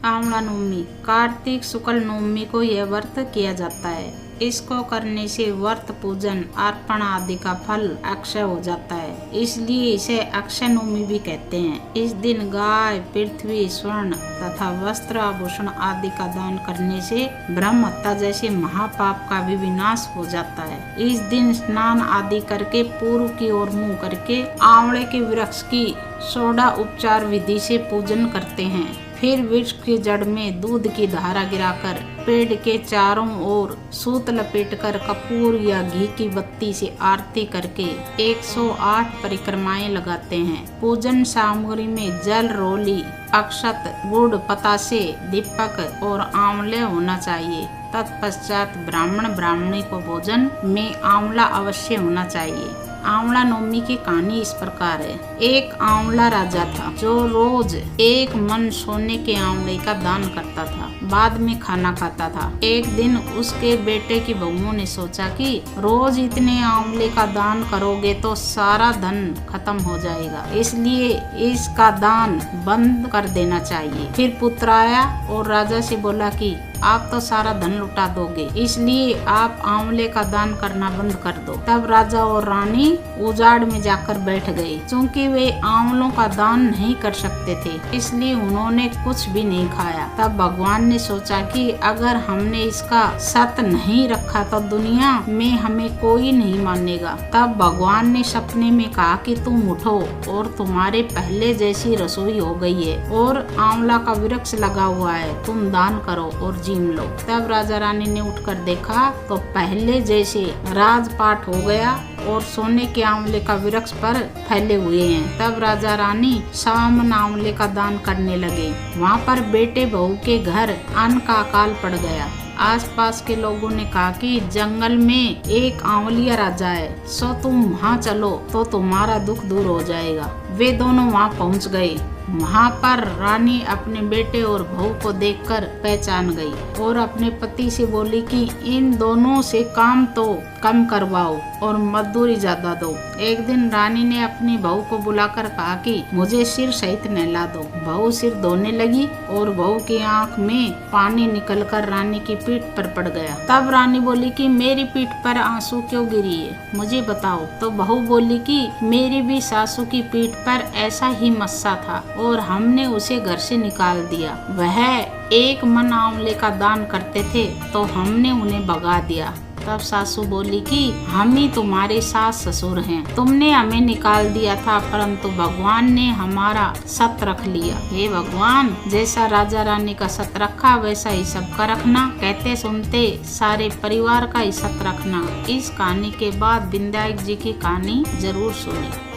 आंवला नवमी कार्तिक शुक्ल नवमी को यह व्रत किया जाता है। इसको करने से व्रत पूजन अर्पण आदि का फल अक्षय हो जाता है, इसलिए इसे अक्षय नवमी भी कहते हैं। इस दिन गाय, पृथ्वी, स्वर्ण तथा वस्त्र आभूषण आदि का दान करने से ब्रह्म हत्या जैसे महापाप का भी विनाश हो जाता है। इस दिन स्नान आदि करके पूर्व की ओर मुंह करके आंवले के वृक्ष की सोडा उपचार विधि से पूजन करते हैं। फिर वृक्ष की जड़ में दूध की धारा गिराकर पेड़ के चारों ओर सूत लपेटकर कपूर या घी की बत्ती से आरती करके 108 परिक्रमाएं लगाते हैं। पूजन सामग्री में जल, रोली, अक्षत, गुड़, पतासे, दीपक और आंवले होना चाहिए। तत्पश्चात ब्राह्मण ब्राह्मणी को भोजन में आंवला अवश्य होना चाहिए। आंवला नवमी की कहानी इस प्रकार है। एक आंवला राजा था जो रोज 1 मन सोने के आंवले का दान करता था, बाद में खाना खाता था। एक दिन उसके बेटे की बहुओं ने सोचा कि रोज इतने आंवले का दान करोगे तो सारा धन खत्म हो जाएगा, इसलिए इसका दान बंद कर देना चाहिए। फिर पुत्र आया और राजा से बोला कि आप तो सारा धन लुटा दोगे, इसलिए आप आंवले का दान करना बंद कर दो। तब राजा और रानी उजाड़ में जाकर बैठ गए। चूंकि वे आंवलों का दान नहीं कर सकते थे, इसलिए उन्होंने कुछ भी नहीं खाया। तब भगवान ने सोचा कि अगर हमने इसका सत नहीं रखा तो दुनिया में हमें कोई नहीं मानेगा। तब भगवान ने सपने में कहा कि तुम उठो और तुम्हारे पहले जैसी रसोई हो गई है और आंवला का वृक्ष लगा हुआ है, तुम दान करो और जीम लो। तब राजा रानी ने उठकर देखा तो पहले जैसे राजपाट हो गया और सोने के आंवले का वृक्ष पर फैले हुए हैं। तब राजा रानी सामन आंवले का दान करने लगे। वहाँ पर बेटे बहू के घर अन्न का अकाल पड़ गया। आसपास के लोगों ने कहा कि जंगल में एक आंवलिया राजा है, सो तुम वहाँ चलो तो तुम्हारा दुख दूर हो जाएगा। वे दोनों वहाँ पहुँच गए। वहाँ पर रानी अपने बेटे और बहू को देखकर पहचान गई और अपने पति से बोली कि इन दोनों से काम तो कम करवाओ और मजदूरी ज्यादा दो। एक दिन रानी ने अपनी बहू को बुलाकर कहा कि मुझे सिर सहित नहला दो। बहू सिर धोने लगी और बहू की आंख में पानी निकलकर रानी की पीठ पर पड़ गया। तब रानी बोली कि मेरी पीठ पर आंसू क्यों गिरी है, मुझे बताओ। तो बहू बोली कि मेरी भी सासू की पीठ पर ऐसा ही मस्सा था और हमने उसे घर से निकाल दिया। वह 1 मन आंवले का दान करते थे तो हमने उन्हें भगा दिया। तब सासू बोली कि हम ही तुम्हारे सास ससुर हैं, तुमने हमें निकाल दिया था परंतु भगवान ने हमारा सत रख लिया। हे भगवान, जैसा राजा रानी का सत रखा वैसा ही सबका रखना, कहते सुनते सारे परिवार का ही सत रखना। इस कहानी के बाद विंध्याचल जी की कहानी जरूर सुने।